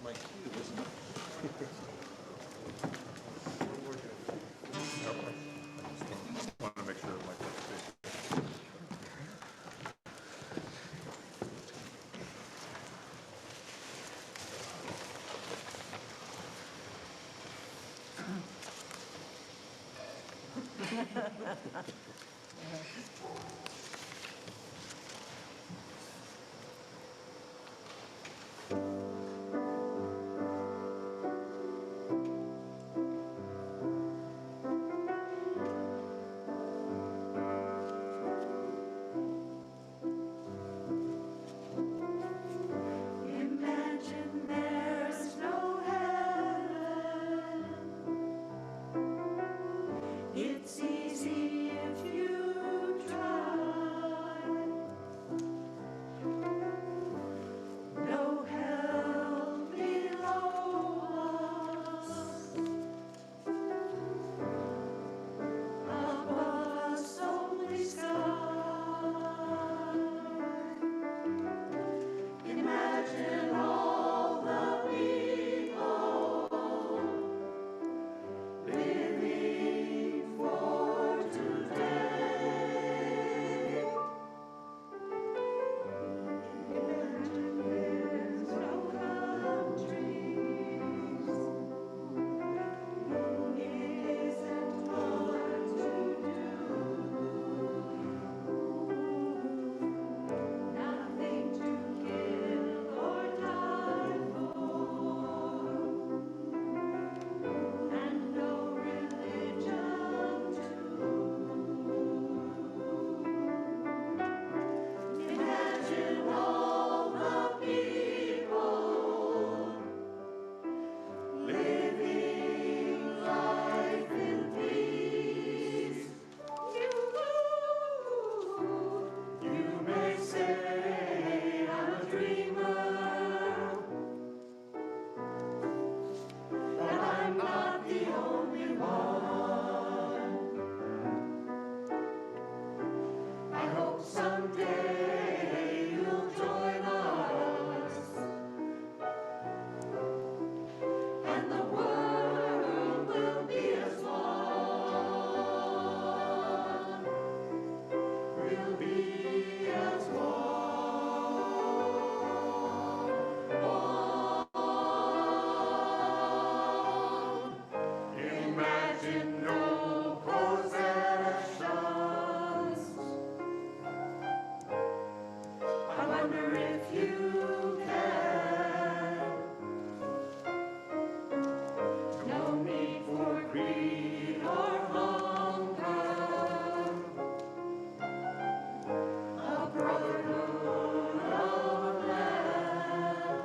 my cue, isn't it? Okay. I just want to make sure my Imagine there's no heaven. It's easy if you try. No hell below us. Above us only sky. Imagine all the people living for today. Imagine there's no countries. It isn't hard to do. Nothing to kill or die for, and no religion too. Imagine all the people living life in peace. You may say I'm a dreamer, but I'm not the only one. I hope someday you'll join us, and the world will be as one. We'll be as one. Imagine no possessions. I wonder if you can. No need for greed or hunger. A brotherhood of man.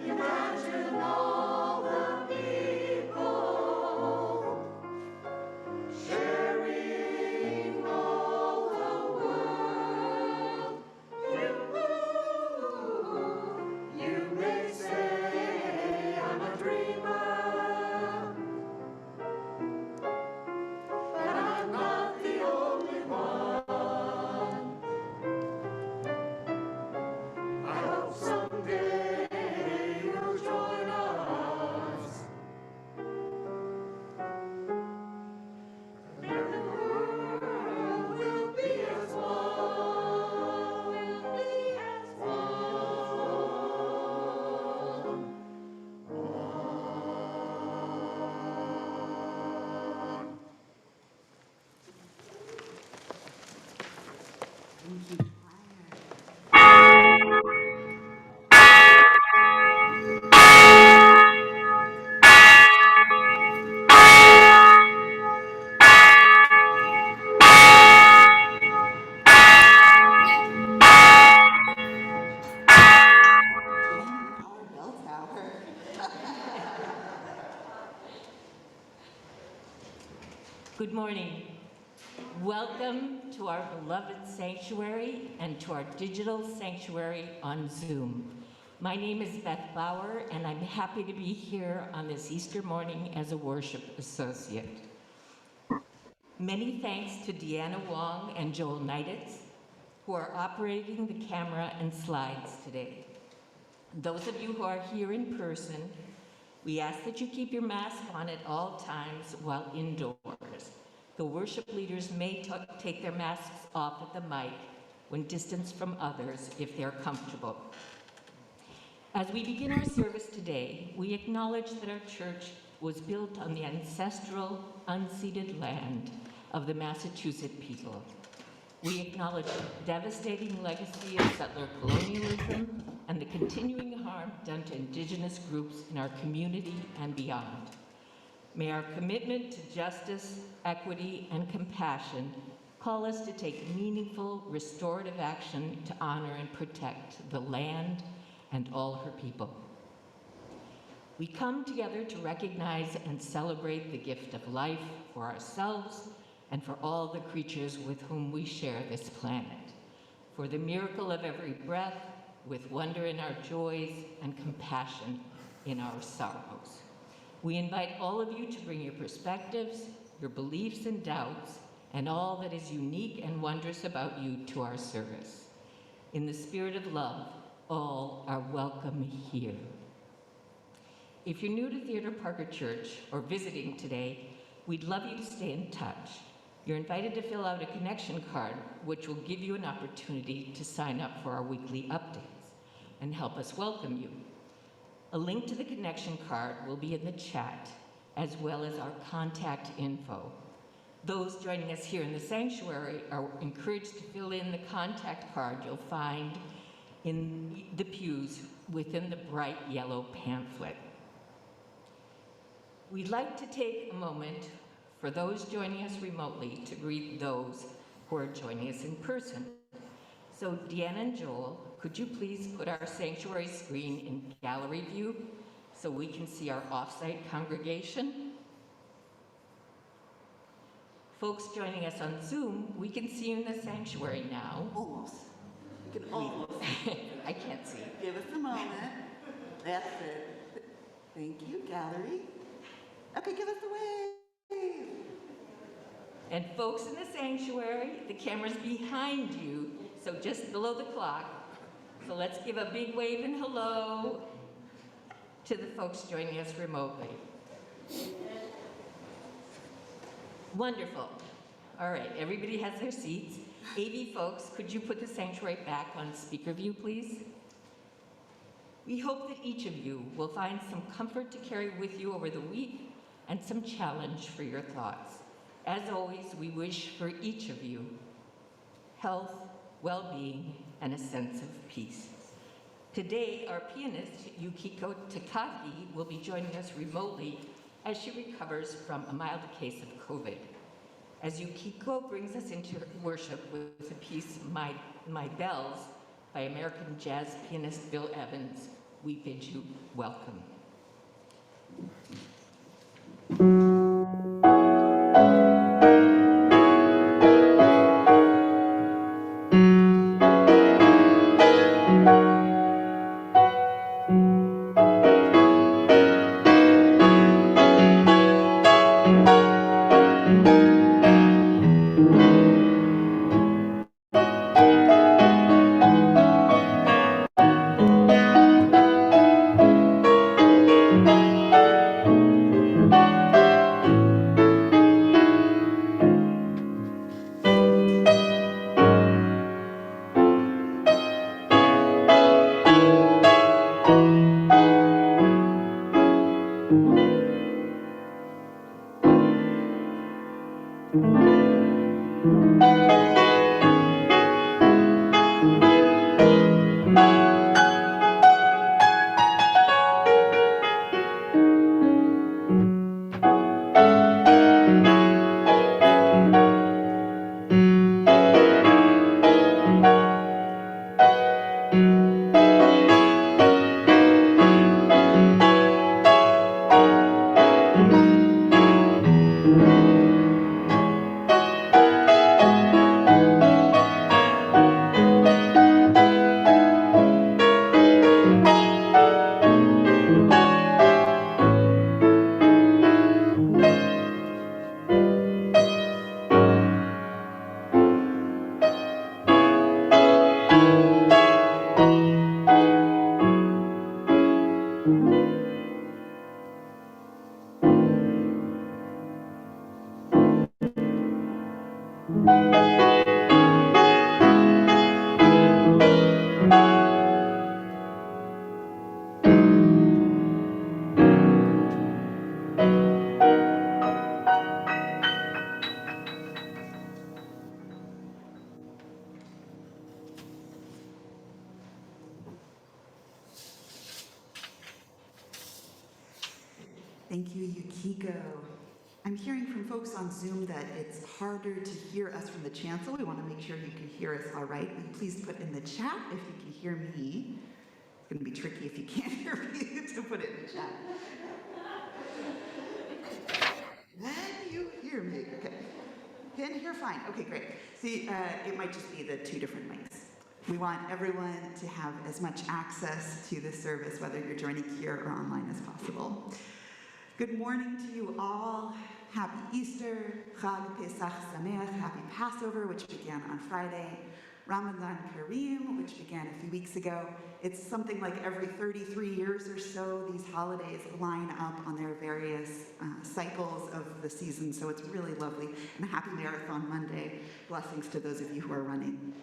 Imagine all the people sharing all the world. You may say I'm a dreamer, but I'm not the only one. I hope someday you'll join us, and the world will be as one. Will be as one. Our bell tower. Good morning. Welcome to our beloved sanctuary and to our digital sanctuary on Zoom. My name is Beth Bauer, and I'm happy to be here on this Easter morning as a worship associate. Many thanks to Deanna Wong and Joel Neiditz, who are operating the camera and slides today. Those of you who are here in person, we ask that you keep your mask on at all times while indoors. The worship leaders may take their masks off at the mic when distanced from others if they're comfortable. As we begin our service today, we acknowledge that our church was built on the ancestral, unceded land of the Massachusetts people. We acknowledge the devastating legacy of settler colonialism and the continuing harm done to Indigenous groups in our community and beyond. May our commitment to justice, equity, and compassion call us to take meaningful, restorative action to honor and protect the land and all her people. We come together to recognize and celebrate the gift of life for ourselves and for all the creatures with whom we share this planet, for the miracle of every breath, with wonder in our joys and compassion in our sorrows. We invite all of you to bring your perspectives, your beliefs and doubts, and all that is unique and wondrous about you to our service. In the spirit of love, all are welcome here. If you're new to Theodore Parker Church or visiting today, we'd love you to stay in touch. You're invited to fill out a connection card, which will give you an opportunity to sign up for our weekly updates and help us welcome you. A link to the connection card will be in the chat, as well as our contact info. Those joining us here in the sanctuary are encouraged to fill in the contact card you'll find in the pews within the bright yellow pamphlet. We'd like to take a moment for those joining us remotely to greet those who are joining us in person. So Deanna and Joel, could you please put our sanctuary screen in gallery view so we can see our offsite congregation? Folks joining us on Zoom, we can see you in the sanctuary now. Almost. You can almost. I can't see. Give us a moment. That's it. Thank you, gallery. Okay, give us the wave. And folks in the sanctuary, the camera's behind you, so just below the clock. So let's give a big wave and hello to the folks joining us remotely. Wonderful. All right, everybody has their seats. AV folks, could you put the sanctuary back on speaker view, please? We hope that each of you will find some comfort to carry with you over the week and some challenge for your thoughts. As always, we wish for each of you health, well-being, and a sense of peace. Today, our pianist, Yukiko Takagi, will be joining us remotely as she recovers from a mild case of COVID. As Yukiko brings us into worship with the piece My Bells by American jazz pianist Bill Evans, we bid you welcome. Thank you, Yukiko. I'm hearing from folks on Zoom that it's harder to hear us from the chancel. We want to make sure you can hear us all right. Will you please put in the chat if you can hear me? It's going to be tricky if you can't hear me to put it in the chat. Then you hear me. Okay. Can hear fine. Okay, great. See, it might just be the two different mics. We want everyone to have as much access to this service, whether you're joining here or online, as possible. Good morning to you all. Happy Easter, Chag Pesach Sameach, Happy Passover, which began on Friday, Ramadan Kareem, which began a few weeks ago. It's something like every 33 years or so, these holidays line up on their various cycles of the season, so it's really lovely. And Happy Marathon Monday. Blessings to those of you who are running.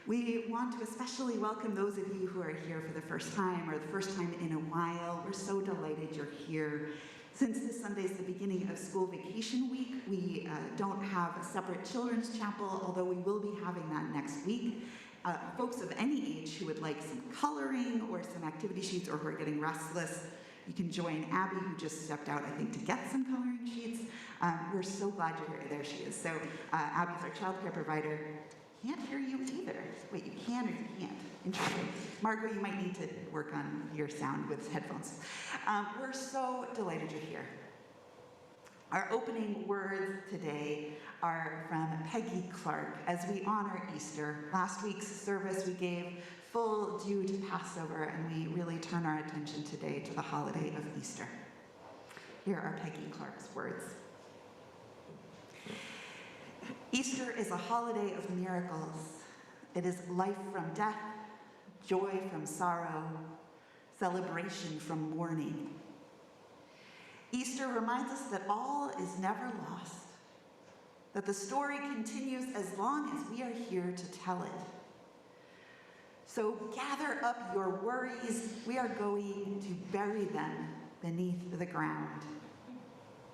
We want to especially welcome those of you who are here for the first time or the first time in a while. We're so delighted you're here. Since this Sunday is the beginning of school vacation week, we don't have a separate children's chapel, although we will be having that next week. Folks of any age who would like some coloring or some activity sheets or who are getting restless, you can join Abby, who just stepped out, I think, to get some coloring sheets. We're so glad you're here. There she is. So Abby's our childcare provider. Can't hear you either. Wait, you can or you can't? Interesting. Margot, you might need to work on your sound with headphones. We're so delighted you're here. Our opening words today are from Peggy Clark as we honor Easter. Last week's service we gave full due to Passover, and we really turn our attention today to the holiday of Easter. Here are Peggy Clark's words. Easter is a holiday of miracles. It is life from death, joy from sorrow, celebration from mourning. Easter reminds us that all is never lost, that the story continues as long as we are here to tell it. So gather up your worries. We are going to bury them beneath the ground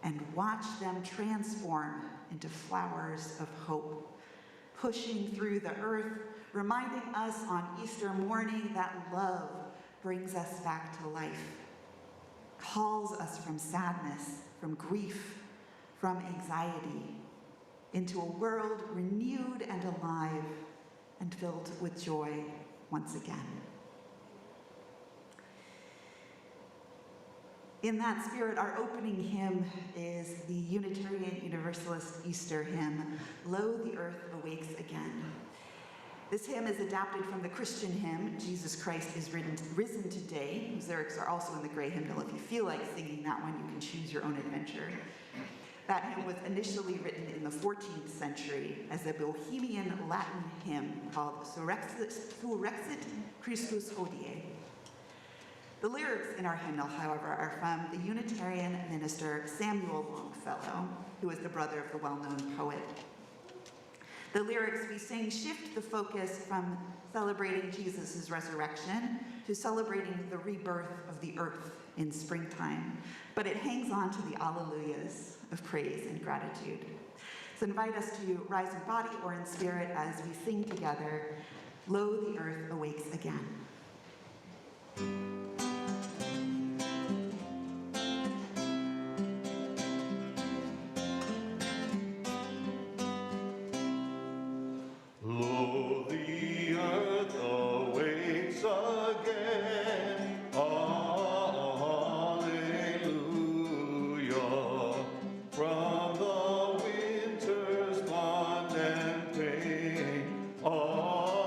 and watch them transform into flowers of hope, pushing through the earth, reminding us on Easter morning that love brings us back to life, calls us from sadness, from grief, from anxiety, into a world renewed and alive and filled with joy once again. In that spirit, our opening hymn is the Unitarian Universalist Easter hymn, Lo, the Earth Awakes Again. This hymn is adapted from the Christian hymn, Jesus Christ is Risen Today, whose lyrics are also in the gray hymnal. If you feel like singing that one, you can choose your own adventure. That hymn was initially written in the 14th century as a Bohemian Latin hymn called Surrexit Christus Hodie. The lyrics in our hymnal, however, are from the Unitarian minister Samuel Longfellow, who is the brother of the well-known poet. The lyrics we sing shift the focus from celebrating Jesus' resurrection to celebrating the rebirth of the earth in springtime, but it hangs on to the alleluias of praise and gratitude. So invite us to rise in body or in spirit as we sing together, Lo, the Earth Awakes Again. Lo, the earth awakes again. Alleluia. From the winter's bond and pain. Alleluia.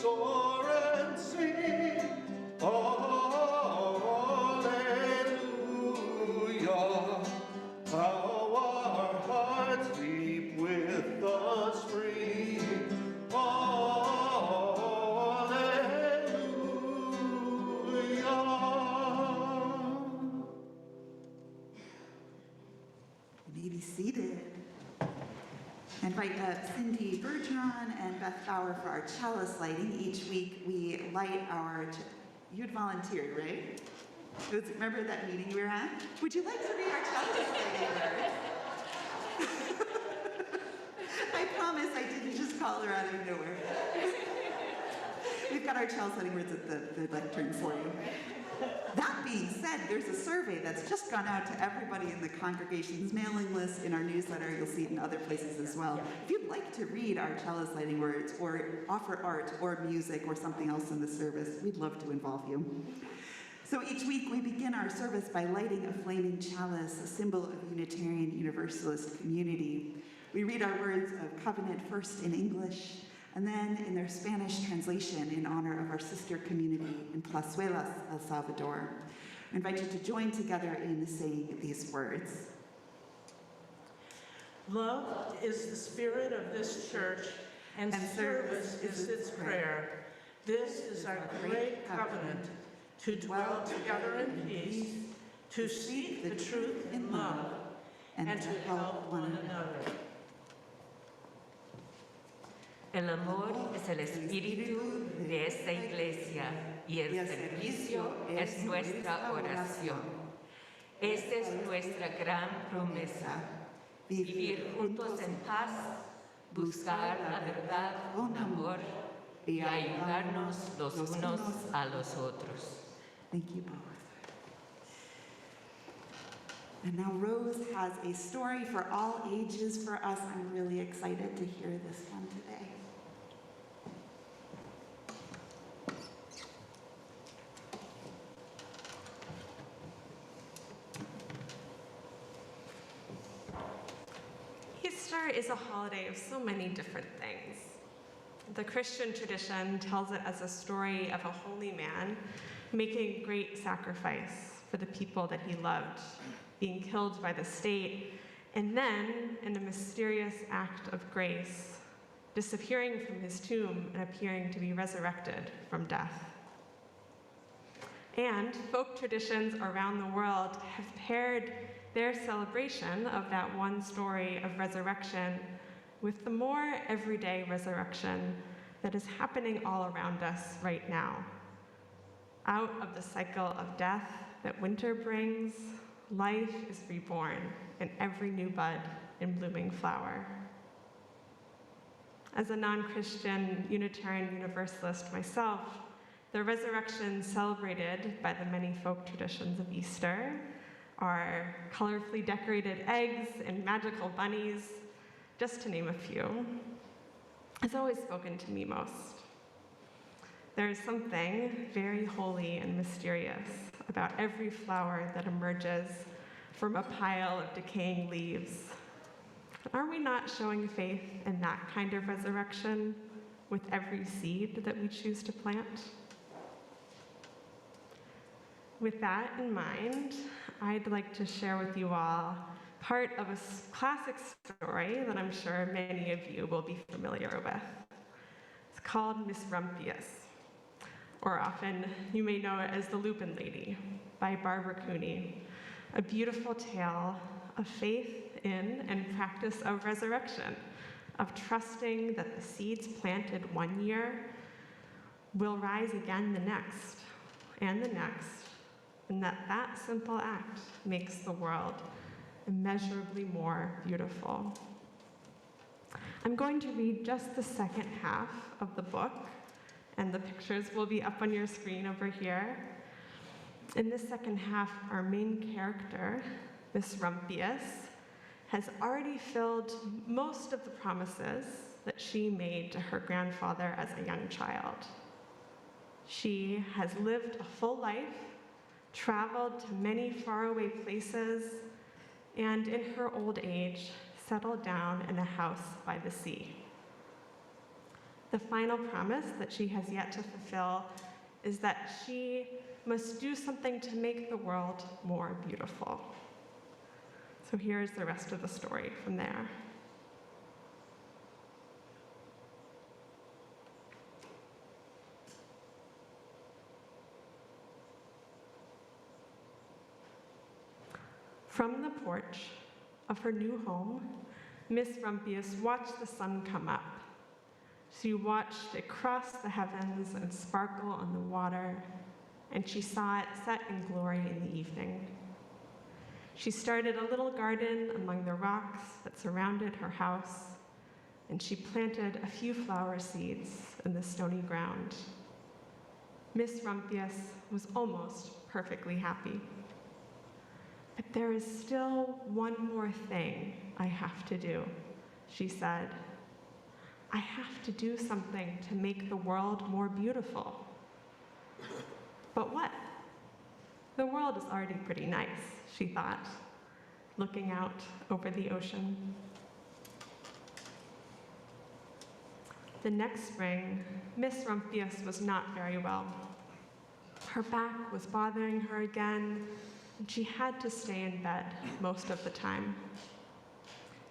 soar and sing. Alleluia. How our hearts leap with the spring. Alleluia. You may be seated. I invite Cindy Bergeron and Beth Bauer for our chalice lighting. Each week we light our, you'd volunteered, right? Remember that meeting we were at? Would you like to read our chalice lighting words? I promise I didn't just call her out of nowhere. We've got our chalice lighting words at the lectern for you. That being said, there's a survey that's just gone out to everybody in the congregation's mailing list, in our newsletter. You'll see it in other places as well. If you'd like to read our chalice lighting words or offer art or music or something else in the service, we'd love to involve you. So each week we begin our service by lighting a flaming chalice, a symbol of Unitarian Universalist community. We read our words of covenant first in English, and then in their Spanish translation in honor of our sister community in Plazuelas, El Salvador. I invite you to join together in saying these words. Love is the spirit of this church, and service is its prayer. This is our great covenant, to dwell together in peace, to seek the truth in love, and to help one another. El amor es el espíritu de esta iglesia y el servicio es nuestra oración. Esta es nuestra gran promesa, vivir juntos en paz, buscar la verdad con amor y ayudarnos los unos a los otros. Thank you both. And now Rose has a story for all ages for us. I'm really excited to hear this one today. Easter is a holiday of so many different things. The Christian tradition tells it as a story of a holy man making great sacrifice for the people that he loved, being killed by the state, and then, in a mysterious act of grace, disappearing from his tomb and appearing to be resurrected from death. And folk traditions around the world have paired their celebration of that one story of resurrection with the more everyday resurrection that is happening all around us right now. Out of the cycle of death that winter brings, life is reborn in every new bud and blooming flower. As a non-Christian Unitarian Universalist myself, the resurrection celebrated by the many folk traditions of Easter are colorfully decorated eggs and magical bunnies, just to name a few, has always spoken to me most. There is something very holy and mysterious about every flower that emerges from a pile of decaying leaves. Are we not showing faith in that kind of resurrection with every seed that we choose to plant? With that in mind, I'd like to share with you all part of a classic story that I'm sure many of you will be familiar with. It's called Miss Rumphius, or often you may know it as the Lupin Lady by Barbara Cooney, a beautiful tale of faith in and practice of resurrection, of trusting that the seeds planted one year will rise again the next, and that simple act makes the world immeasurably more beautiful. I'm going to read just the second half of the book, and the pictures will be up on your screen over here. In this second half, our main character, Miss Rumphius, has already filled most of the promises that she made to her grandfather as a young child. She has lived a full life, traveled to many faraway places, and in her old age, settled down in a house by the sea. The final promise that she has yet to fulfill is that she must do something to make the world more beautiful. So here's the rest of the story from there. From the porch of her new home, Miss Rumphius watched the sun come up. She watched it cross the heavens and sparkle on the water, and she saw it set in glory in the evening. She started a little garden among the rocks that surrounded her house, and she planted a few flower seeds in the stony ground. Miss Rumphius was almost perfectly happy. But there is still one more thing I have to do, she said. I have to do something to make the world more beautiful. But what? The world is already pretty nice, she thought, looking out over the ocean. The next spring, Miss Rumphius was not very well. Her back was bothering her again, and she had to stay in bed most of the time.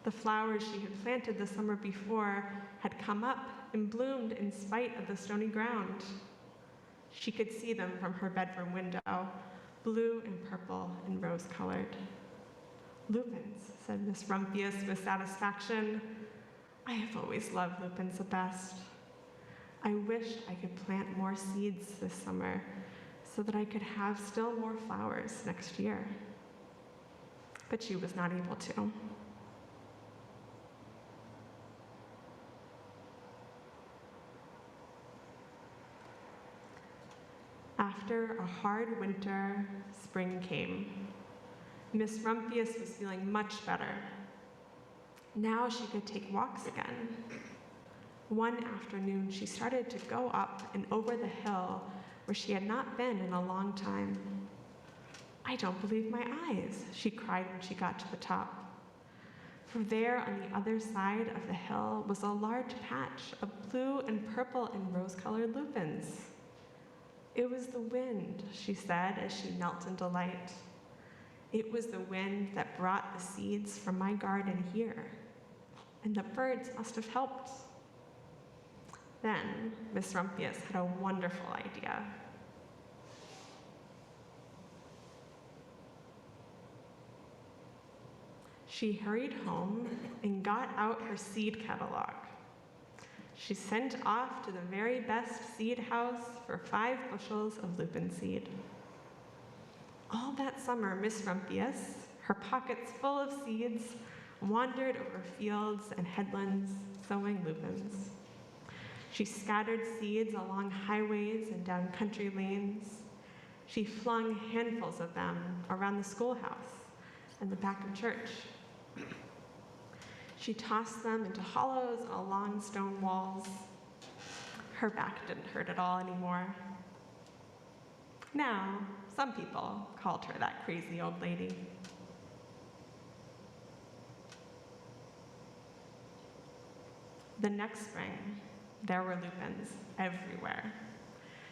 The flowers she had planted the summer before had come up and bloomed in spite of the stony ground. She could see them from her bedroom window, blue and purple and rose-colored. Lupins, said Miss Rumphius with satisfaction. I have always loved lupins the best. I wish I could plant more seeds this summer so that I could have still more flowers next year. But she was not able to. After a hard winter, spring came. Miss Rumphius was feeling much better. Now she could take walks again. One afternoon, she started to go up and over the hill where she had not been in a long time. I don't believe my eyes, she cried when she got to the top. For there on the other side of the hill was a large patch of blue and purple and rose-colored lupins. It was the wind, she said as she knelt in delight. It was the wind that brought the seeds from my garden here, and the birds must have helped. Then Miss Rumphius had a wonderful idea. She hurried home and got out her seed catalog. She sent off to the very best seed house for 5 bushels of lupin seed. All that summer, Miss Rumphius, her pockets full of seeds, wandered over fields and headlands, sowing lupins. She scattered seeds along highways and down country lanes. She flung handfuls of them around the schoolhouse and the back of church. She tossed them into hollows along stone walls. Her back didn't hurt at all anymore. Now, some people called her that crazy old lady. The next spring, there were lupins everywhere.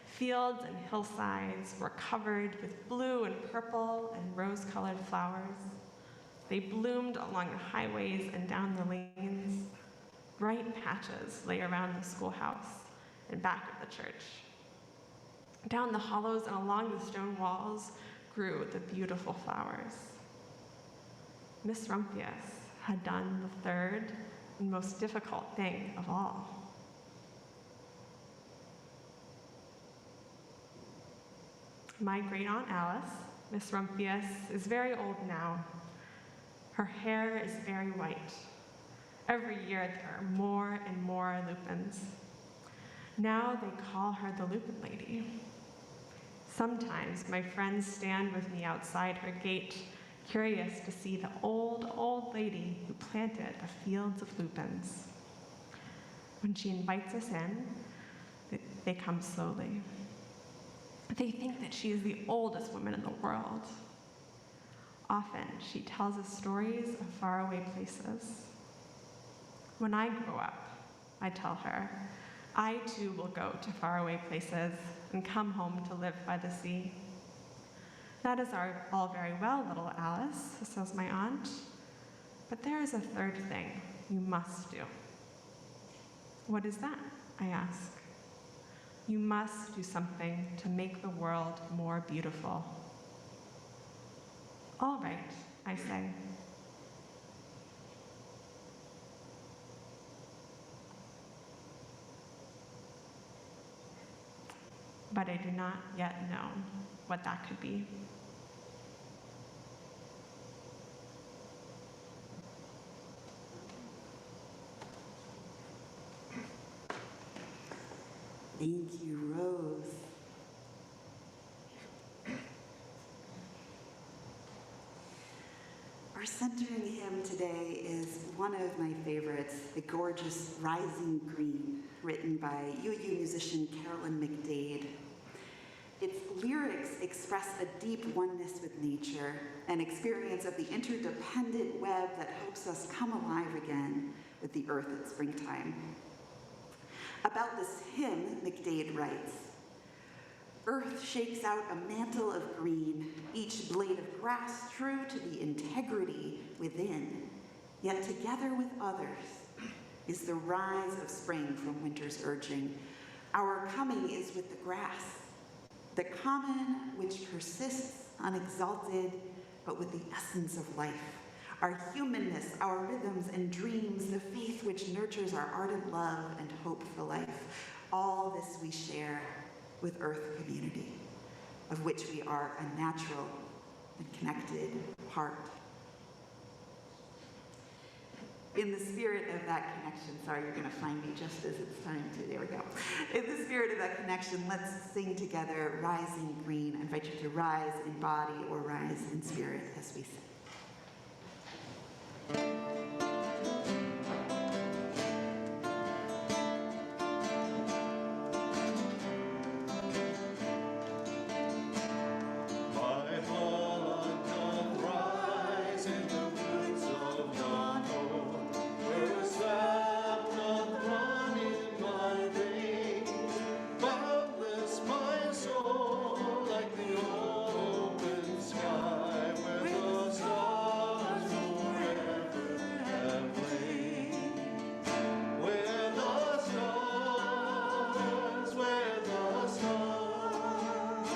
Fields and hillsides were covered with blue and purple and rose-colored flowers. They bloomed along the highways and down the lanes. Bright patches lay around the schoolhouse and back of the church. Down the hollows and along the stone walls grew the beautiful flowers. Miss Rumphius had done the third and most difficult thing of all. My great-aunt Alice, Miss Rumphius, is very old now. Her hair is very white. Every year there are more and more lupins. Now they call her the Lupin Lady. Sometimes my friends stand with me outside her gate, curious to see the old, old lady who planted the fields of lupins. When she invites us in, they come slowly. They think that she is the oldest woman in the world. Often, she tells us stories of faraway places. When I grow up, I tell her, I too will go to faraway places and come home to live by the sea. That is all very well, little Alice, says my aunt. But there is a third thing you must do. What is that? I ask. You must do something to make the world more beautiful. All right, I say. But I do not yet know what that could be. Thank you, Rose. Our centering hymn today is one of my favorites, the gorgeous Rising Green, written by UU musician Carolyn McDade. Its lyrics express a deep oneness with nature, an experience of the interdependent web that helps us come alive again with the earth at springtime. About this hymn, McDade writes, "Earth shakes out a mantle of green, each blade of grass true to the integrity within, yet together with others is the rise of spring from winter's urging. Our coming is with the grass, the common which persists unexalted, but with the essence of life. Our humanness, our rhythms and dreams, the faith which nurtures our ardent love and hope for life. All this we share with Earth community, of which we are a natural and connected part." In the spirit of that connection, sorry, you're gonna find me just as it's time to, there we go. In the spirit of that connection, let's sing together Rising Green. I invite you to rise in body or rise in spirit as we sing. My blood doth rise in the woods of yonder, where a sap doth run in my veins. Boundless my soul, like the open sky, where the stars forever have lain. Where the stars, where the stars,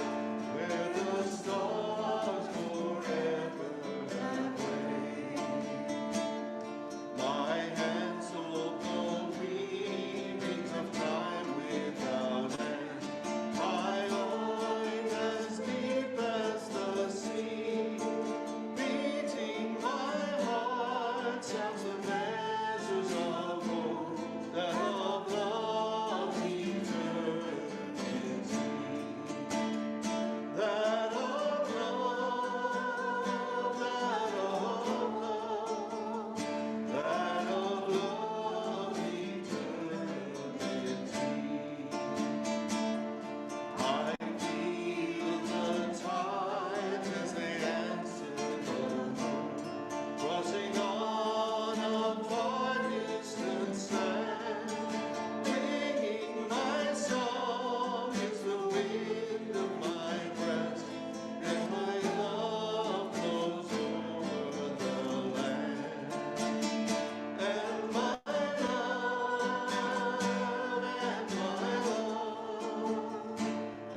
where the stars forever have lain. My hands hold the weavings of time without end. My loin as deep as the sea, beating my heart sounds the measures of hope that of love's eternity. That of love, that of love, that of love eternity. I feel the tides as they answer the moon, crossing on a far distant sand. Bringing my song is the wind of my breast, and my love blows over the land. And my love, and my love,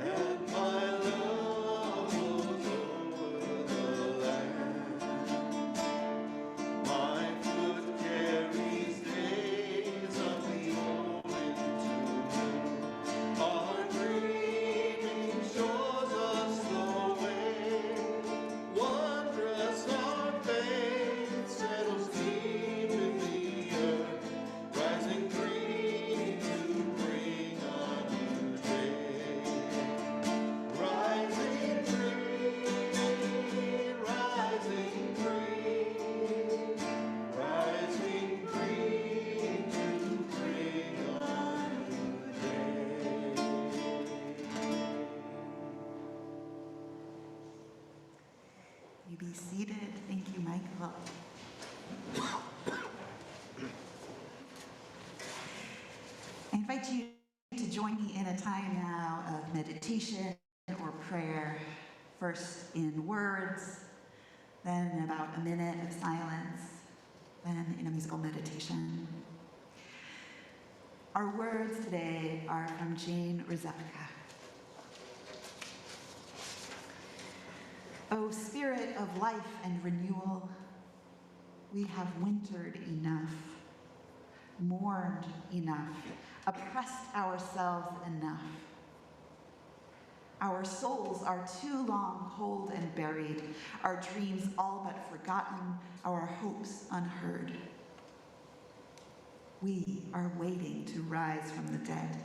and my love blows over the land. My foot carries days of the old into our dreaming shows us the way. Wondrous our faith settles deep in the earth, rising green to bring a new day. Rising green, rising green, rising green to bring a new day. You be seated. Thank you, Michael. I invite you join me in a time now of meditation or prayer, first in words, then about a minute of silence, then in a musical meditation. Our words today are from Jane Rzepka. O Spirit of life and renewal, we have wintered enough, mourned enough, oppressed ourselves enough. Our souls are too long cold and buried, our dreams all but forgotten, our hopes unheard. We are waiting to rise from the dead.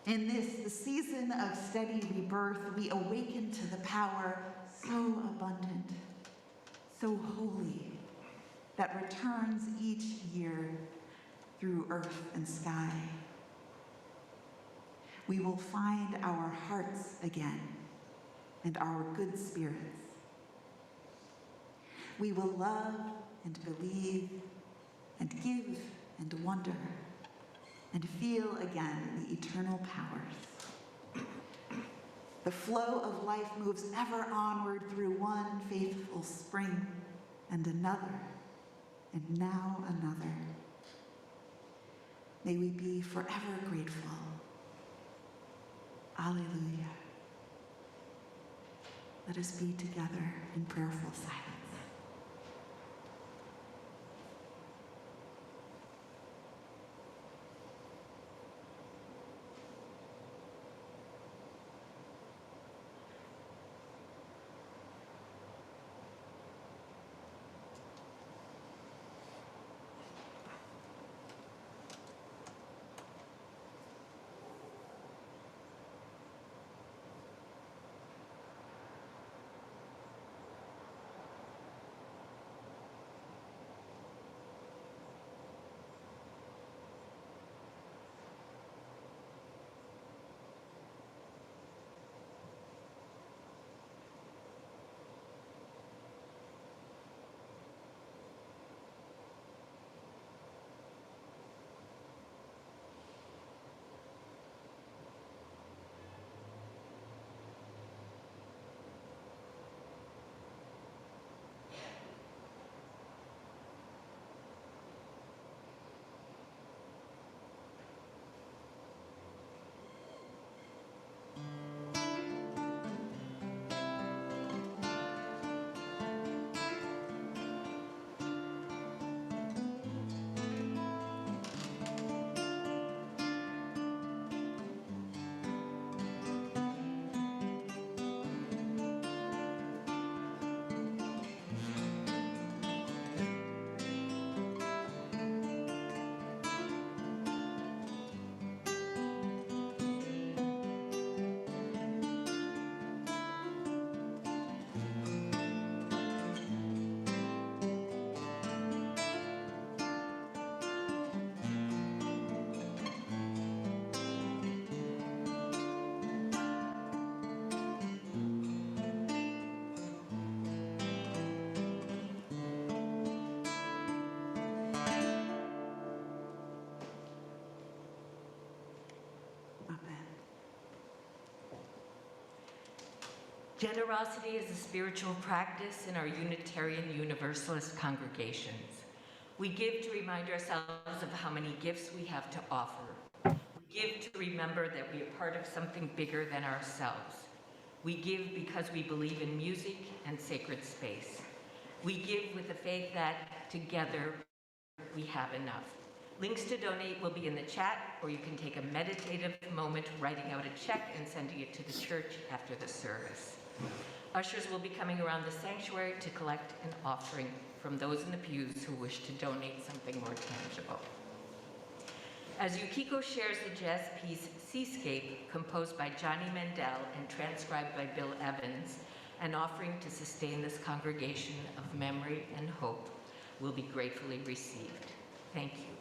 In this, the season of steady rebirth, we awaken to the power so abundant, so holy, that returns each year through earth and sky. We will find our hearts again and our good spirits. We will love and believe and give and wonder and feel again the eternal powers. The flow of life moves ever onward through one faithful spring and another, and now another. May we be forever grateful. Alleluia. Let us be together in prayerful silence. Generosity is a spiritual practice in our Unitarian Universalist congregations. We give to remind ourselves of how many gifts we have to offer. We give to remember that we are part of something bigger than ourselves. We give because we believe in music and sacred space. We give with the faith that together we have enough. Links to donate will be in the chat, or you can take a meditative moment writing out a check and sending it to the church after the service. Ushers will be coming around the sanctuary to collect an offering from those in the pews who wish to donate something more tangible. As Yukiko shares the jazz piece Seascape, composed by Johnny Mandel and transcribed by Bill Evans, an offering to sustain this congregation of memory and hope will be gratefully received. Thank you.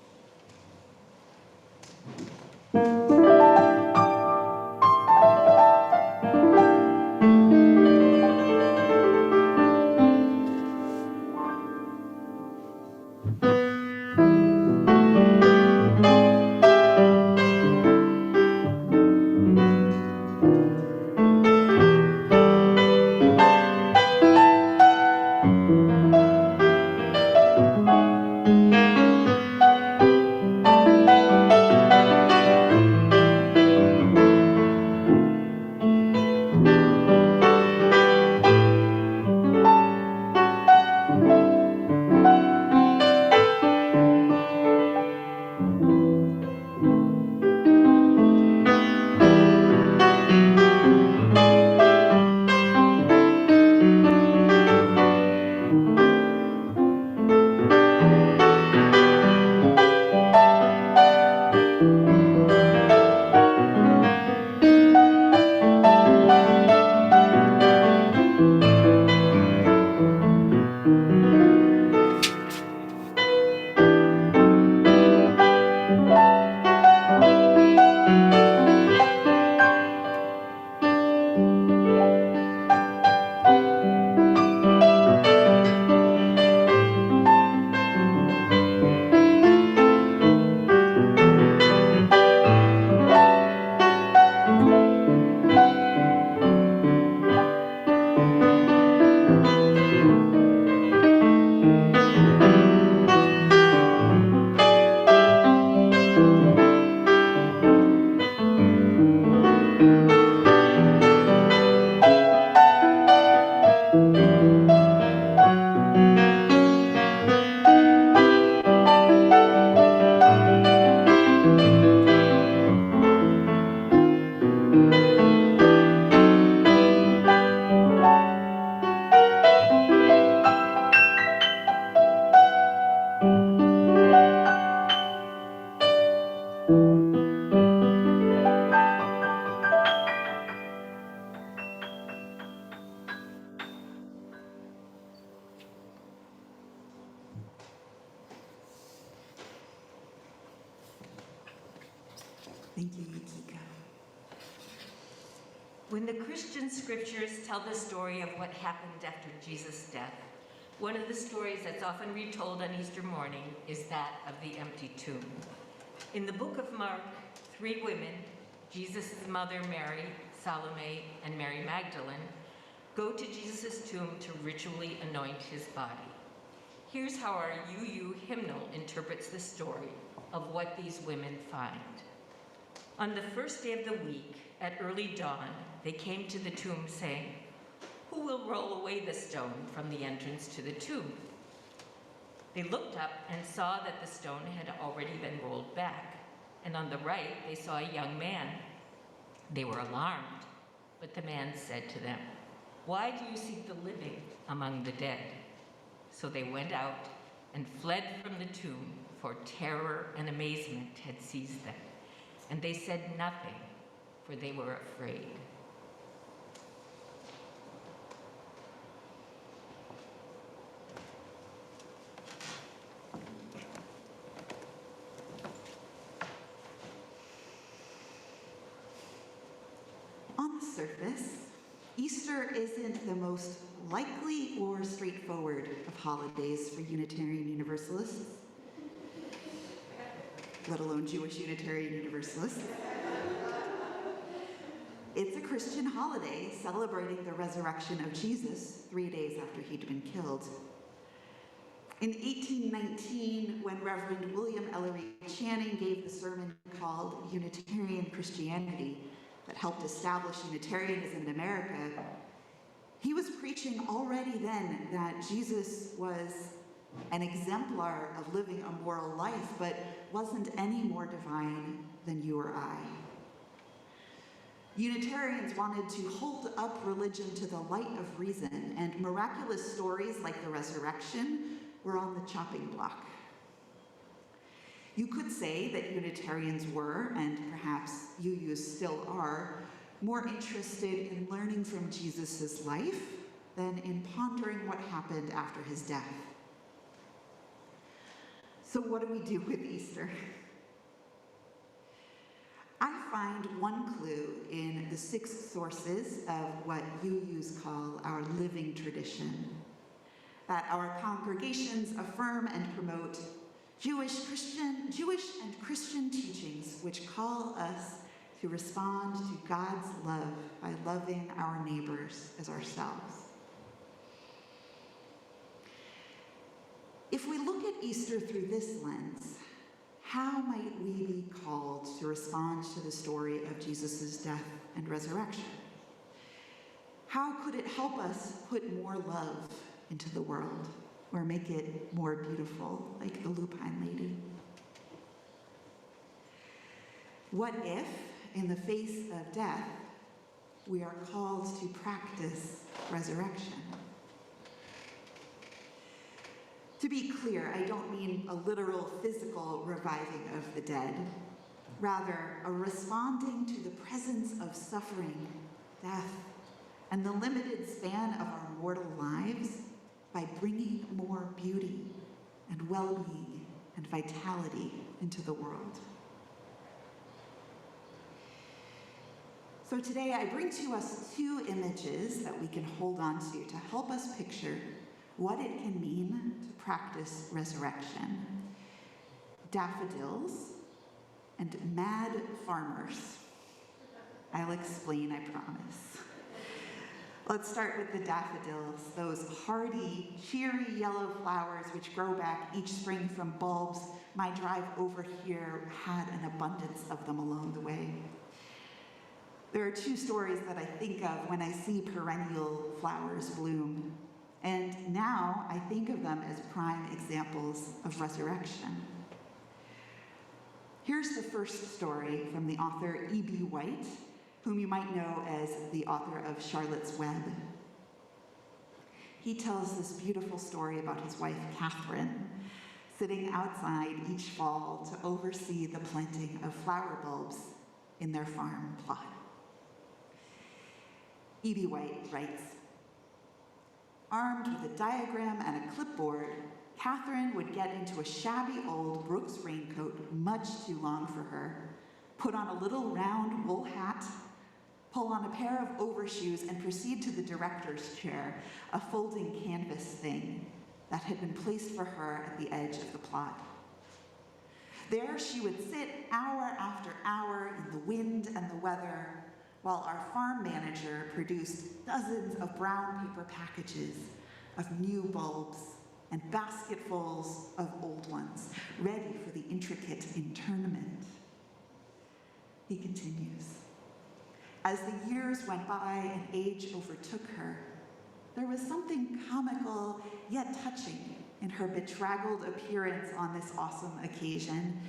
Thank you, Yukika. When the Christian scriptures tell the story of what happened after Jesus' death, one of the stories that's often retold on Easter morning is that of the empty tomb. In the book of Mark, 3 women, Jesus' mother Mary, Salome, and Mary Magdalene, go to Jesus' tomb to ritually anoint his body. Here's how our UU hymnal interprets the story of what these women find. On the first day of the week, at early dawn, they came to the tomb saying, "Who will roll away the stone from the entrance to the tomb?" They looked up and saw that the stone had already been rolled back, and on the right they saw a young man. They were alarmed, but the man said to them, "Why do you seek the living among the dead?" So they went out and fled from the tomb, for terror and amazement had seized them. And they said nothing, for they were afraid. On the surface, Easter isn't the most likely or straightforward of holidays for Unitarian Universalists, let alone Jewish Unitarian Universalists. It's a Christian holiday celebrating the resurrection of Jesus 3 days after he'd been killed. In 1819, when Reverend William Ellery Channing gave the sermon called Unitarian Christianity that helped establish Unitarianism in America, he was preaching already then that Jesus was an exemplar of living a moral life, but wasn't any more divine than you or I. Unitarians wanted to hold up religion to the light of reason, and miraculous stories like the resurrection were on the chopping block. You could say that Unitarians were, and perhaps you still are, more interested in learning from Jesus' life than in pondering what happened after his death. So what do we do with Easter? I find one clue in the 6 sources of what UUs call our living tradition, that our congregations affirm and promote Jewish and Christian teachings which call us to respond to God's love by loving our neighbors as ourselves. If we look at Easter through this lens, how might we be called to respond to the story of Jesus' death and resurrection? How could it help us put more love into the world, or make it more beautiful, like the Lubkin lady? What if, in the face of death, we are called to practice resurrection? To be clear, I don't mean a literal physical reviving of the dead, rather a responding to the presence of suffering, death, and the limited span of our mortal lives by bringing more beauty and well-being and vitality into the world. So today I bring to us 2 images that we can hold on to help us picture what it can mean to practice resurrection. Daffodils and mad farmers. I'll explain, I promise. Let's start with the daffodils, those hardy, cheery yellow flowers which grow back each spring from bulbs. My drive over here had an abundance of them along the way. There are two stories that I think of when I see perennial flowers bloom, and now I think of them as prime examples of resurrection. Here's the first story from the author E.B. White, whom you might know as the author of Charlotte's Web. He tells this beautiful story about his wife, Catherine, sitting outside each fall to oversee the planting of flower bulbs in their farm plot. E.B. White writes, armed with a diagram and a clipboard, Catherine would get into a shabby old Brooks raincoat, much too long for her, put on a little round wool hat, pull on a pair of overshoes, and proceed to the director's chair, a folding canvas thing that had been placed for her at the edge of the plot. There she would sit hour after hour in the wind and the weather, while our farm manager produced dozens of brown paper packages of new bulbs and basketfuls of old ones, ready for the intricate internment. He continues, as the years went by and age overtook her, there was something comical yet touching in her bedraggled appearance on this awesome occasion,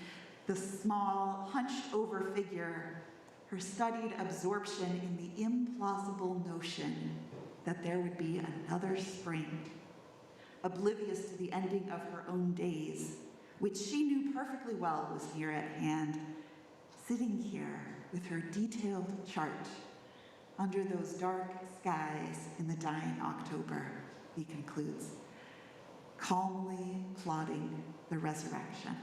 the small, hunched-over figure, her studied absorption in the implausible notion that there would be another spring, oblivious to the ending of her own days, which she knew perfectly well was near at hand, sitting here with her detailed chart under those dark skies in the dying October, he concludes, calmly plotting the resurrection.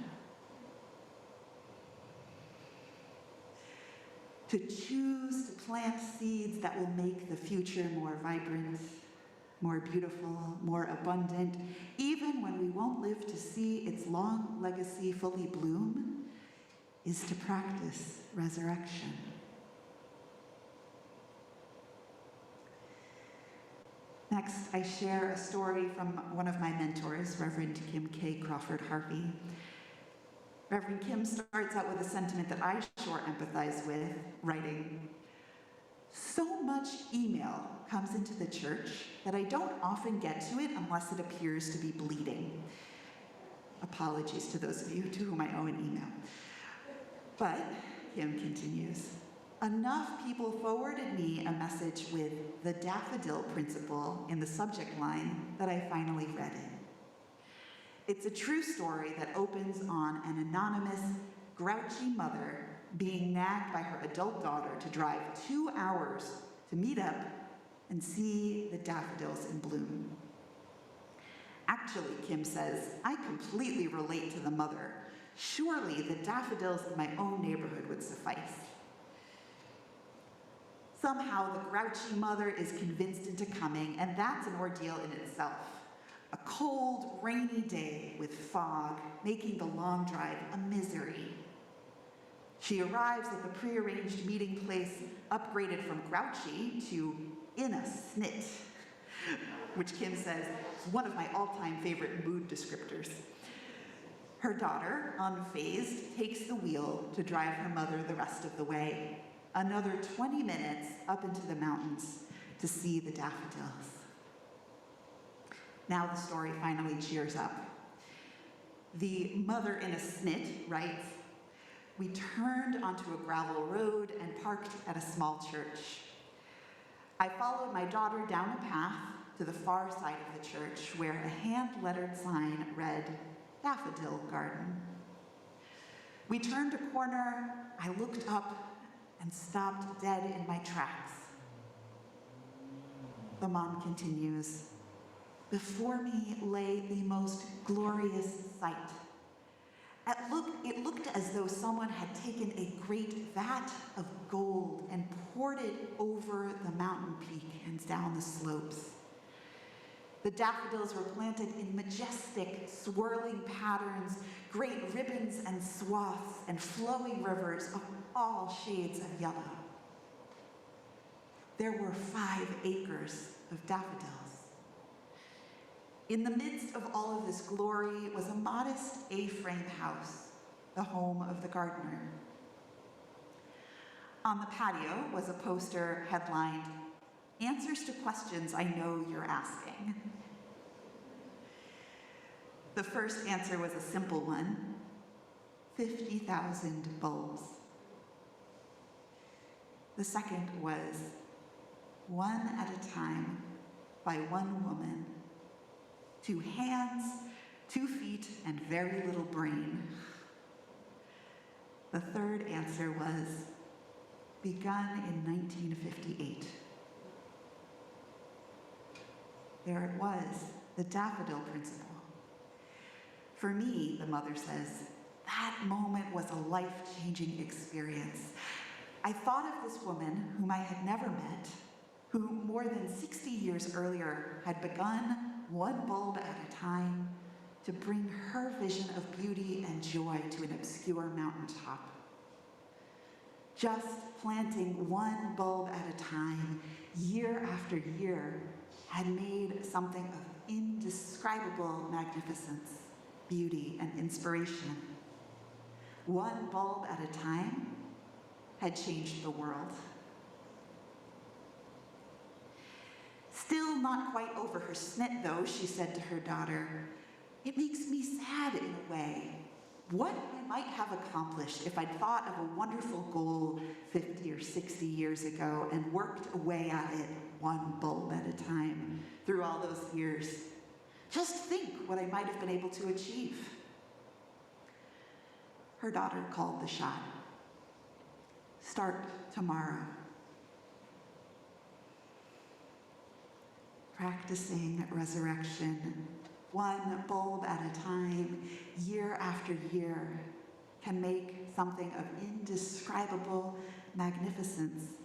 To choose to plant seeds that will make the future more vibrant, more beautiful, more abundant, even when we won't live to see its long legacy fully bloom, is to practice resurrection. Next, I share a story from one of my mentors, Reverend Kim K. Crawford Harvey. Reverend Kim starts out with a sentiment that I sure empathize with, writing, so much email comes into the church that I don't often get to it unless it appears to be bleeding. Apologies to those of you to whom I owe an email. But, Kim continues, enough people forwarded me a message with the daffodil principle in the subject line that I finally read it. It's a true story that opens on an anonymous, grouchy mother being nagged by her adult daughter to drive 2 hours to meet up and see the daffodils in bloom. Actually, Kim says, I completely relate to the mother. Surely the daffodils in my own neighborhood would suffice. Somehow the grouchy mother is convinced into coming, and that's an ordeal in itself. A cold, rainy day with fog, making the long drive a misery. She arrives at the prearranged meeting place, upgraded from grouchy to in a snit, which Kim says is one of my all-time favorite mood descriptors. Her daughter, unfazed, takes the wheel to drive her mother the rest of the way. Another 20 minutes up into the mountains to see the daffodils. Now the story finally cheers up. The mother in a snit writes, we turned onto a gravel road and parked at a small church. I followed my daughter down a path to the far side of the church where a hand-lettered sign read, Daffodil Garden. We turned a corner, I looked up and stopped dead in my tracks. The mom continues, before me lay the most glorious sight. It looked as though someone had taken a great vat of gold and poured it over the mountain peak and down the slopes. The daffodils were planted in majestic, swirling patterns, great ribbons and swaths, and flowing rivers of all shades of yellow. There were 5 acres of daffodils. In the midst of all of this glory was a modest A-frame house, the home of the gardener. On the patio was a poster headlined, "Answers to questions I know you're asking." The first answer was a simple one: 50,000 bulbs. The second was, one at a time, by one woman, 2 hands, 2 feet, and very little brain. The third answer was, begun in 1958. There it was, the daffodil principle. For me, the mother says, that moment was a life-changing experience. I thought of this woman whom I had never met, who more than 60 years earlier had begun one bulb at a time to bring her vision of beauty and joy to an obscure mountaintop. Just planting one bulb at a time, year after year, had made something of indescribable magnificence, beauty, and inspiration. One bulb at a time had changed the world. Still not quite over her snit, though, she said to her daughter, "It makes me sad in a way. What I might have accomplished if I'd thought of a wonderful goal 50 or 60 years ago and worked away at it one bulb at a time through all those years. Just think what I might have been able to achieve." Her daughter called the shot. Start tomorrow. Practicing resurrection, one bulb at a time, year after year, can make something of indescribable magnificence,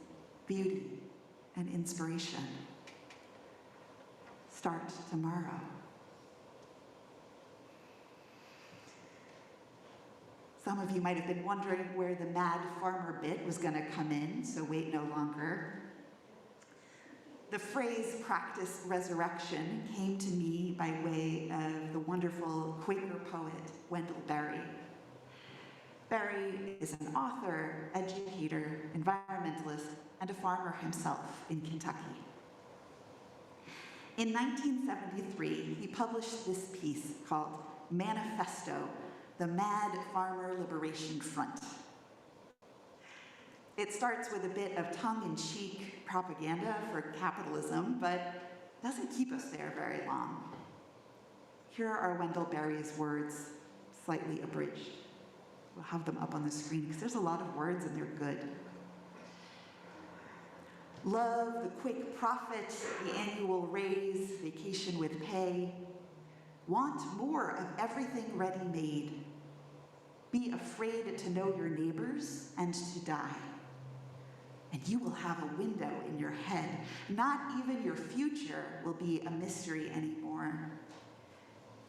beauty, and inspiration. Start tomorrow. Some of you might have been wondering where the mad farmer bit was going to come in, so wait no longer. The phrase "practice resurrection" came to me by way of the wonderful Quaker poet Wendell Berry. Berry is an author, educator, environmentalist, and a farmer himself in Kentucky. In 1973, he published this piece called Manifesto, the Mad Farmer Liberation Front. It starts with a bit of tongue-in-cheek propaganda for capitalism, but doesn't keep us there very long. Here are Wendell Berry's words, slightly abridged. We'll have them up on the screen because there's a lot of words and they're good. Love the quick profit, the annual raise, vacation with pay. Want more of everything ready-made. Be afraid to know your neighbors and to die. And you will have a window in your head. Not even your future will be a mystery anymore.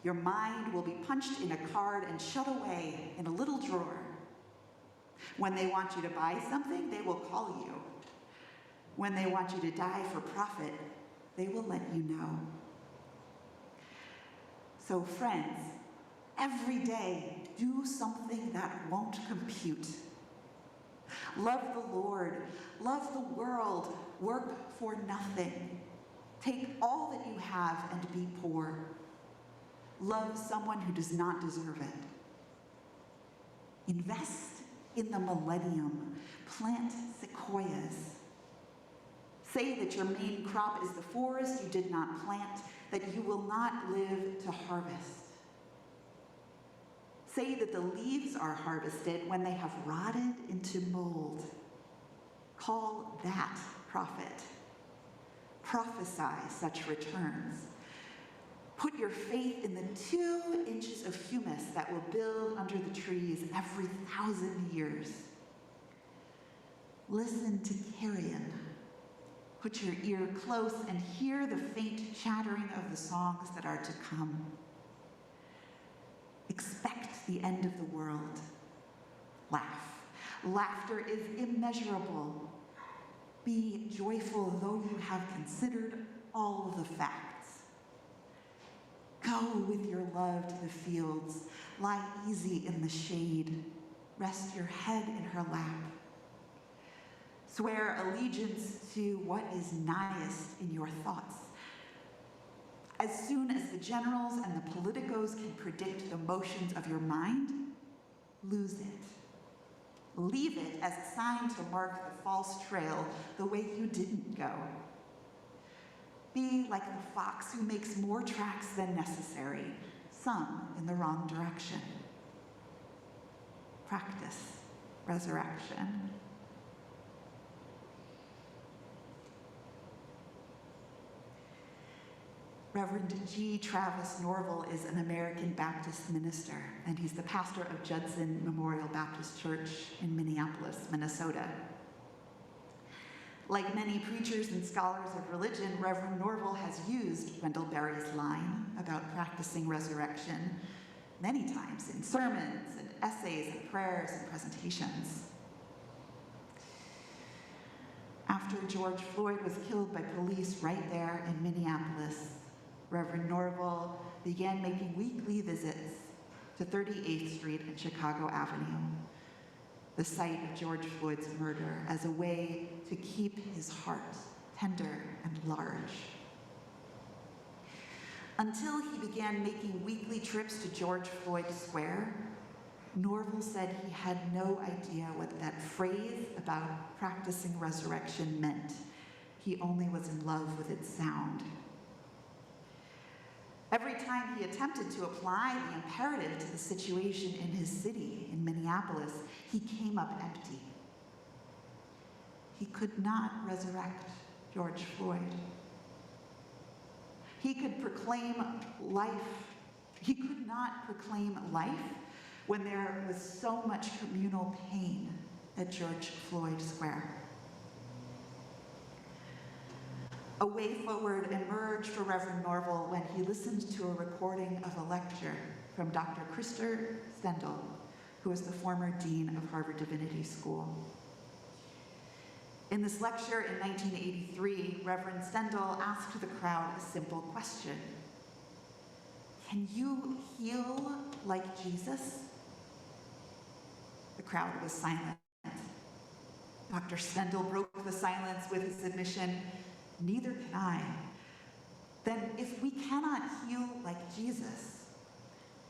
Your mind will be punched in a card and shut away in a little drawer. When they want you to buy something, they will call you. When they want you to die for profit, they will let you know. So friends, every day, do something that won't compute. Love the Lord, love the world, work for nothing. Take all that you have and be poor. Love someone who does not deserve it. Invest in the millennium. Plant sequoias. Say that your main crop is the forest you did not plant, that you will not live to harvest. Say that the leaves are harvested when they have rotted into mold. Call that profit. Prophesy such returns. Put your faith in the 2 inches of humus that will build under the trees every 1,000 years. Listen to carrion. Put your ear close and hear the faint chattering of the songs that are to come. Expect the end of the world. Laugh. Laughter is immeasurable. Be joyful though you have considered all of the facts. Go with your love to the fields. Lie easy in the shade. Rest your head in her lap. Swear allegiance to what is nighest in your thoughts. As soon as the generals and the politicos can predict the motions of your mind, lose it. Leave it as a sign to mark the false trail the way you didn't go. Be like the fox who makes more tracks than necessary, some in the wrong direction. Practice resurrection. Reverend G. Travis Norval is an American Baptist minister, and he's the pastor of Judson Memorial Baptist Church in Minneapolis, Minnesota. Like many preachers and scholars of religion, Reverend Norval has used Wendell Berry's line about practicing resurrection many times in sermons and essays and prayers and presentations. After George Floyd was killed by police right there in Minneapolis, Reverend Norval began making weekly visits to 38th Street and Chicago Avenue, the site of George Floyd's murder, as a way to keep his heart tender and large. Until he began making weekly trips to George Floyd Square, Norval said he had no idea what that phrase about practicing resurrection meant. He only was in love with its sound. Every time he attempted to apply the imperative to the situation in his city, in Minneapolis, he came up empty. He could not resurrect George Floyd. He could proclaim life. He could not proclaim life when there was so much communal pain at George Floyd Square. A way forward emerged for Reverend Norval when he listened to a recording of a lecture from Dr. Krister Stendal, who was the former dean of Harvard Divinity School. In this lecture in 1983, Reverend Stendal asked the crowd a simple question. Can you heal like Jesus? The crowd was silent. Dr. Stendal broke the silence with his admission, neither can I. Then if we cannot heal like Jesus,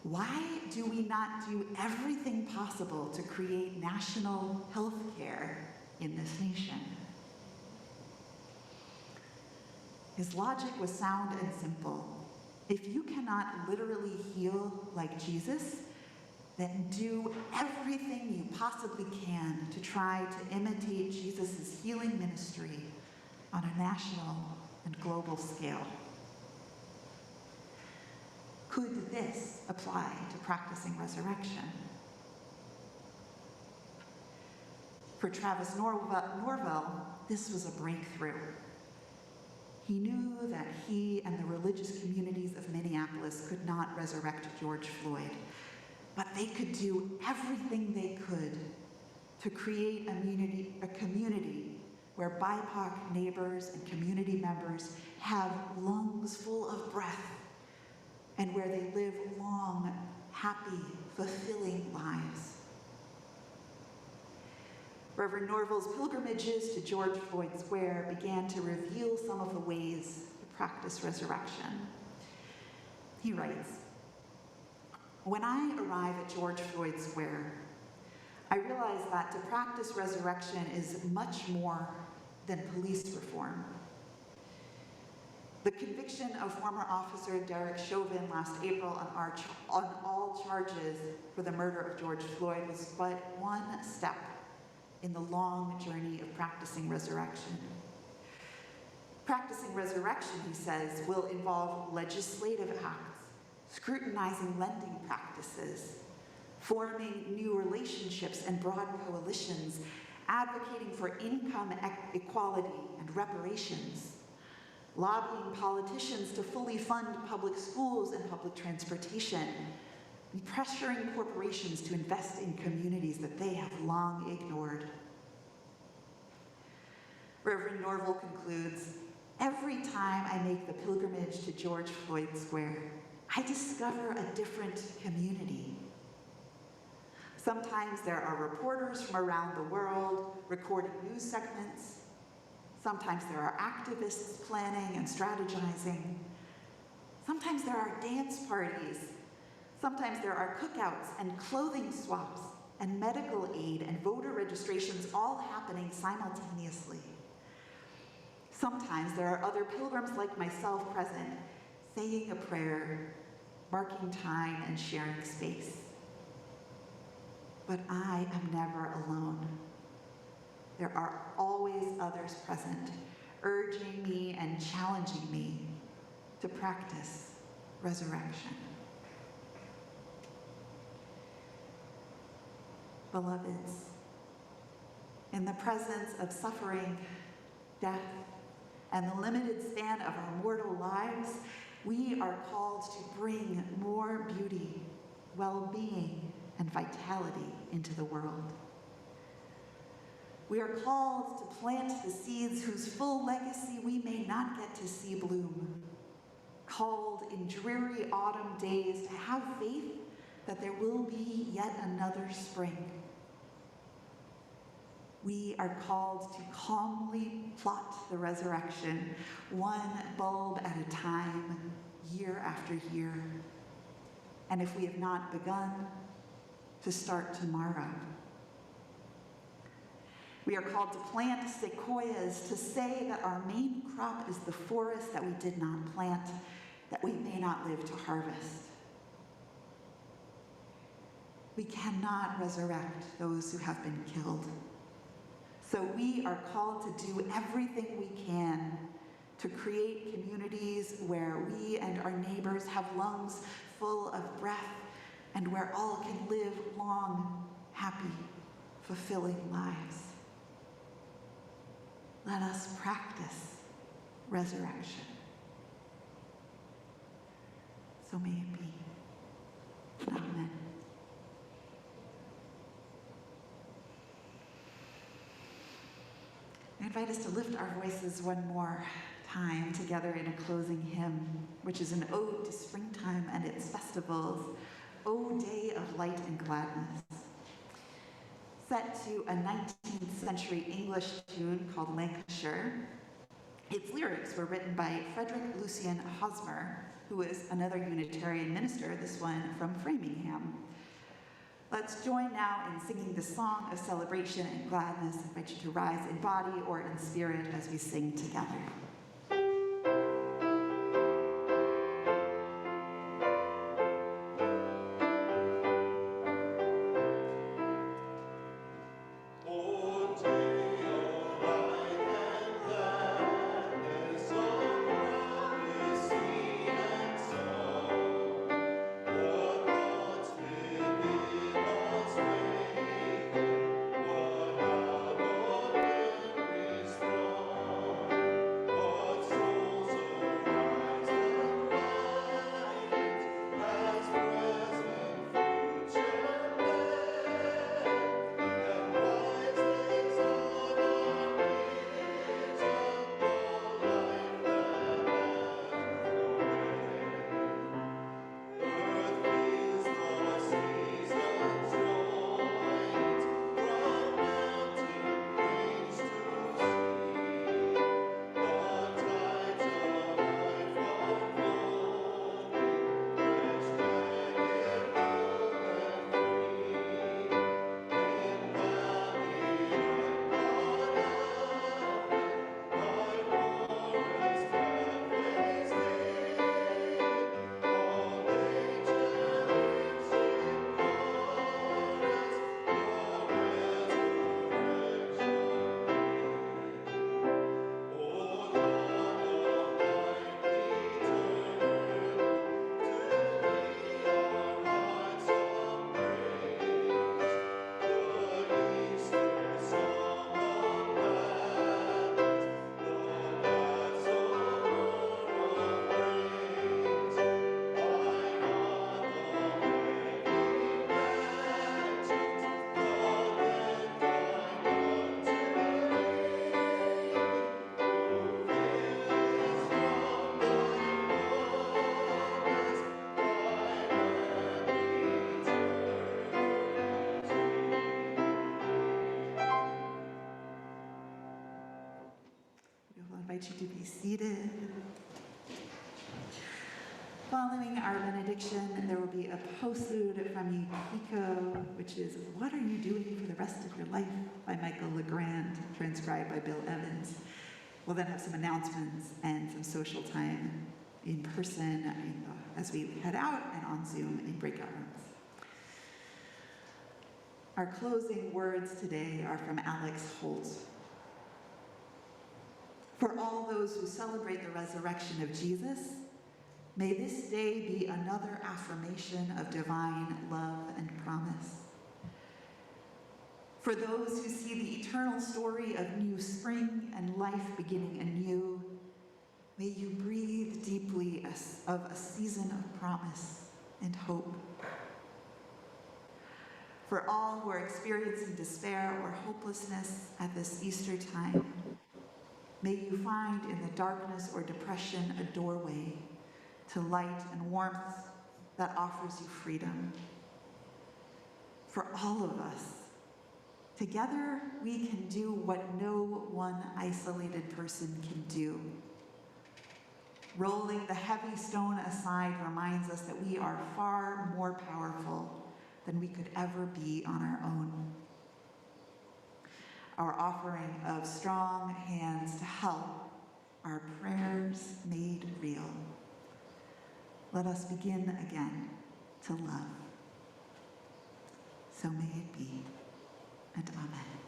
why do we not do everything possible to create national health care in this nation? His logic was sound and simple. If you cannot literally heal like Jesus, then do everything you possibly can to try to imitate Jesus' healing ministry on a national and global scale. Could this apply to practicing resurrection? For Travis Norval, this was a breakthrough. He knew that he and the religious communities of Minneapolis could not resurrect George Floyd, but they could do everything they could to create a community where BIPOC neighbors and community members have lungs full of breath and where they live long, happy, fulfilling lives. Reverend Norval's pilgrimages to George Floyd Square began to reveal some of the ways to practice resurrection. He writes, "When I arrive at George Floyd Square, I realize that to practice resurrection is much more than police reform. The conviction of former officer Derek Chauvin last April on all charges for the murder of George Floyd was but one step in the long journey of practicing resurrection. Practicing resurrection, he says, will involve legislative acts, scrutinizing lending practices, forming new relationships and broad coalitions, advocating for income equality and reparations, lobbying politicians to fully fund public schools and public transportation, and pressuring corporations to invest in communities that they have long ignored." Reverend Norval concludes, "Every time I make the pilgrimage to George Floyd Square, I discover a different community. Sometimes there are reporters from around the world recording news segments. Sometimes there are activists planning and strategizing. Sometimes there are dance parties. Sometimes there are cookouts and clothing swaps and medical aid and voter registrations all happening simultaneously. Sometimes there are other pilgrims like myself present, saying a prayer, marking time and sharing space. But I am never alone. There are always others present, urging me and challenging me to practice resurrection. Beloveds, in the presence of suffering, death, and the limited span of our mortal lives, we are called to bring more beauty, well-being, and vitality into the world. We are called to plant the seeds whose full legacy we may not get to see bloom. Called in dreary autumn days to have faith that there will be yet another spring. We are called to calmly plot the resurrection, one bulb at a time, year after year. And if we have not begun, to start tomorrow. We are called to plant sequoias, to say that our main crop is the forest that we did not plant, that we may not live to harvest. We cannot resurrect those who have been killed. So we are called to do everything we can to create communities where we and our neighbors have lungs full of breath and where all can live long, happy, fulfilling lives. Let us practice resurrection. So may it be. Amen. I invite us to lift our voices one more time together in a closing hymn, which is an ode to springtime and its festivals, O Day of Light and Gladness. Set to a 19th century English tune called Lancashire, its lyrics were written by Frederick Lucian Hosmer, who was another Unitarian minister, this one from Framingham. Let's join now in singing the song of celebration and gladness. I invite you to rise in body or in spirit as we sing together. O day of light and gladness, of prophecy and song, what thoughts vivid, thoughts waking, what hallowed memories throng. invite you to be seated. Following our benediction, there will be a postlude from Yukiko, which is What Are You Doing for the Rest of Your Life by Michael Legrand, transcribed by Bill Evans. We'll then have some announcements and some social time in person as we head out and on Zoom in breakout rooms. Our closing words today are from Alex Holt. For all those who celebrate the resurrection of Jesus, may this day be another affirmation of divine love and promise. For those who see the eternal story of new spring and life beginning anew, may you breathe deeply of a season of promise and hope. For all who are experiencing despair or hopelessness at this Easter time, may you find in the darkness or depression a doorway to light and warmth that offers you freedom. For all of us, together we can do what no one isolated person can do. Rolling the heavy stone aside reminds us that we are far more powerful than we could ever be on our own. Our offering of strong hands to help, our prayers made real. Let us begin again to love. So may it be, and amen.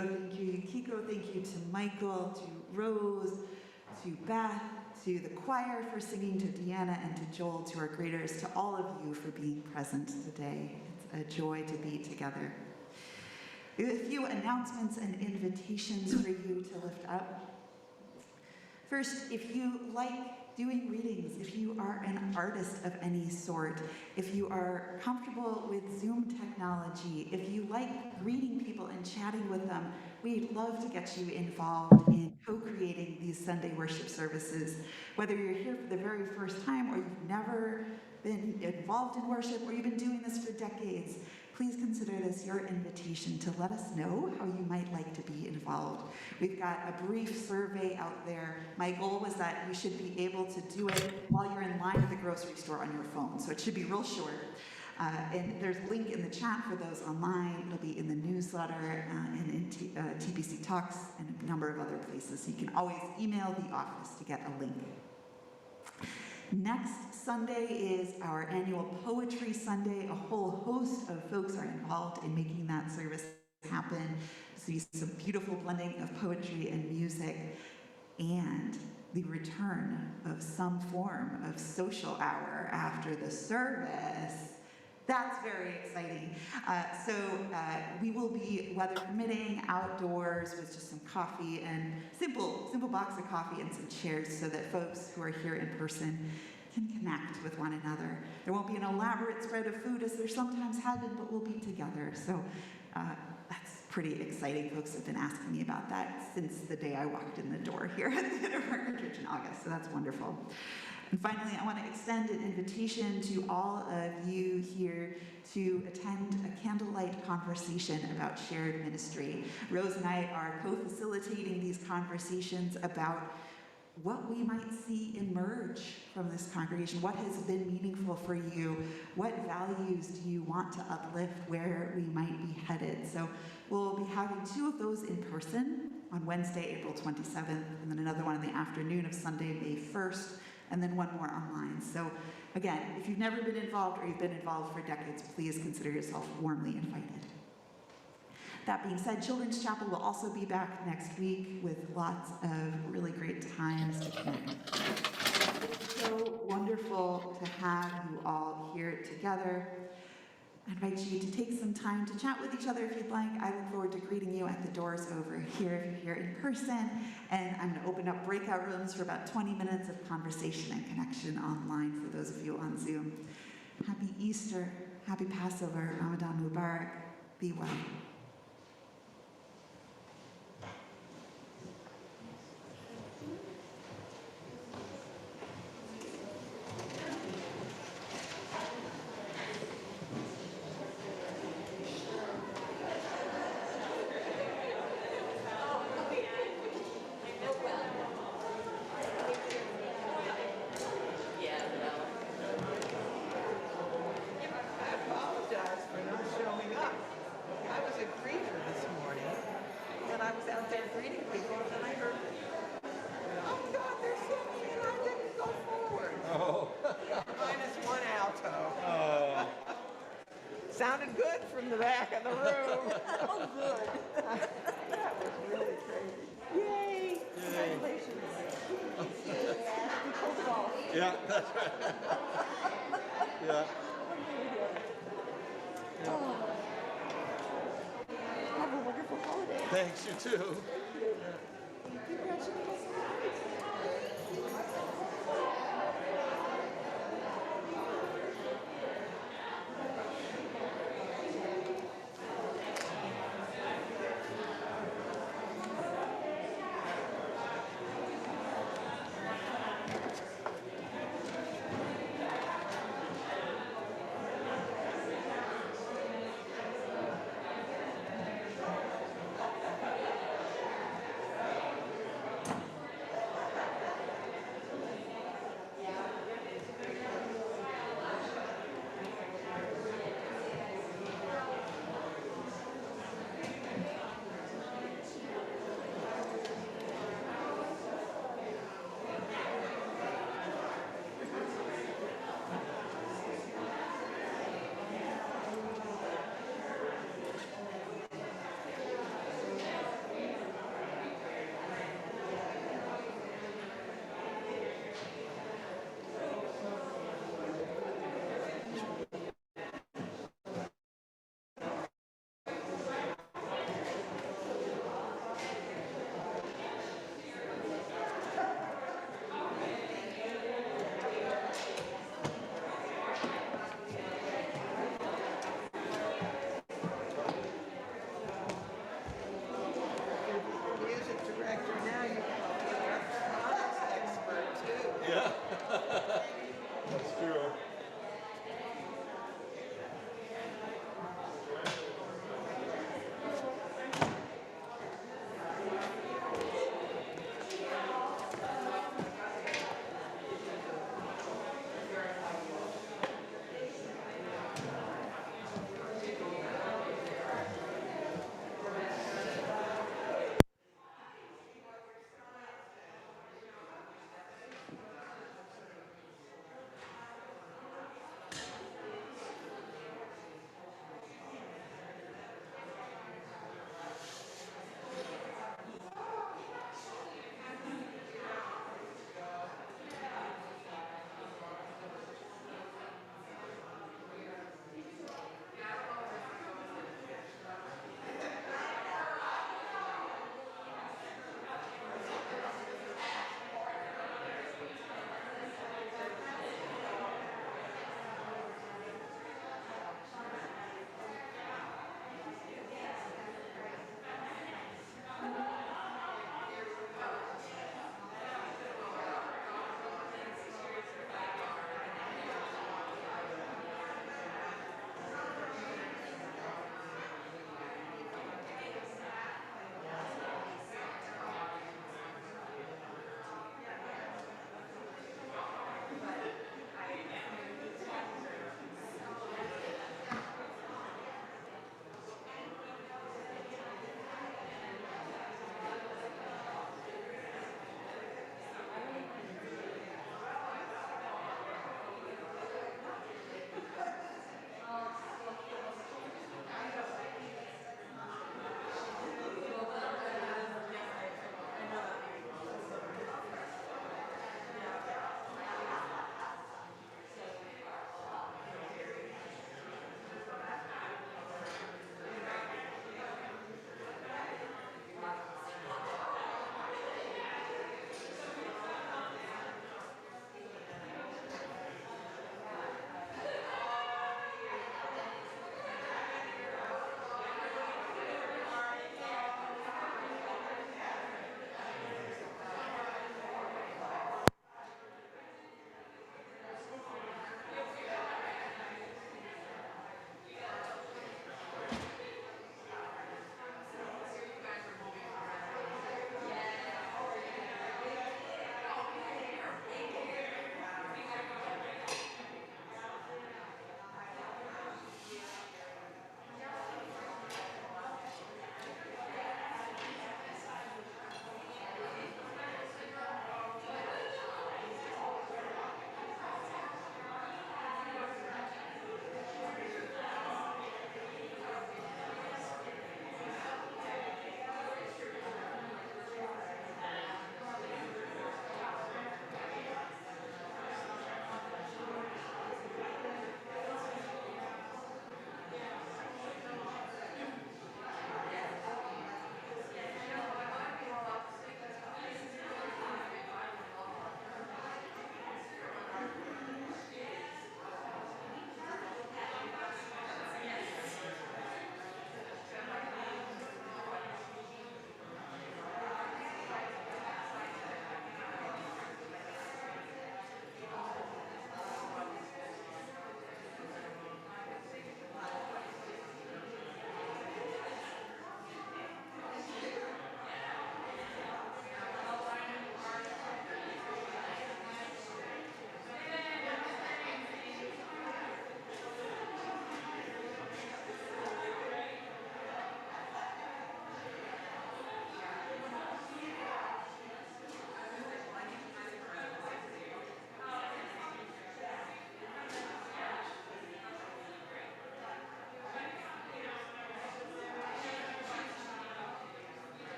thank you Yukiko, thank you to Michael, to Rose, to Beth, to the choir for singing, to Deanna and to Joel, to our graders, to all of you for being present today. It's a joy to be together. We have a few announcements and invitations for you to lift up. First, if you like doing readings, if you are an artist of any sort, if you are comfortable with Zoom technology, if you like greeting people and chatting with them, we'd love to get you involved in co-creating these Sunday worship services. Whether you're here for the very first time or you've never been involved in worship or you've been doing this for decades, please consider this your invitation to let us know how you might like to be involved. We've got a brief survey out there. My goal was that you should be able to do it while you're in line at the grocery store on your phone, so it should be real short. And there's a link in the chat for those online. It'll be in the newsletter and in TBC Talks and a number of other places. So you can always email the office to get a link. Next Sunday is our annual Poetry Sunday. A whole host of folks are involved in making that service happen. See some beautiful blending of poetry and music and the return of some form of social hour after the service. That's very exciting. So we will be, weather permitting, outdoors with just some coffee and simple box of coffee and some chairs so that folks who are here in person can connect with one another. There won't be an elaborate spread of food as there sometimes have been, but we'll be together. So that's pretty exciting. Folks have been asking me about that since the day I walked in the door here at the Inner Parker Church in August. So that's wonderful. And finally, I want to extend an invitation to all of you here to attend a candlelight conversation about shared ministry. Rose and I are co-facilitating these conversations about what we might see emerge from this congregation. What has been meaningful for you? What values do you want to uplift? Where we might be headed? So we'll be having 2 of those in person on Wednesday, April 27th, and then another one in the afternoon of Sunday, May 1st, and then one more online. So again, if you've never been involved or you've been involved for decades, please consider yourself warmly invited. That being said, Children's Chapel will also be back next week with lots of really great times to connect. It's so wonderful to have you all here together. I invite you to take some time to chat with each other if you'd like. I look forward to greeting you at the doors over here if you're here in person. And I'm going to open up breakout rooms for about 20 minutes of conversation and connection online for those of you on Zoom. Happy Easter, happy Passover, Ramadan Mubarak. Be well. Sounded good from the back of the room. Oh, good. That was really crazy. Yay! Congratulations. We pulled it off. Yeah, that's right. Yeah. Oh. Have a wonderful holiday. Thanks, you too. Congratulations.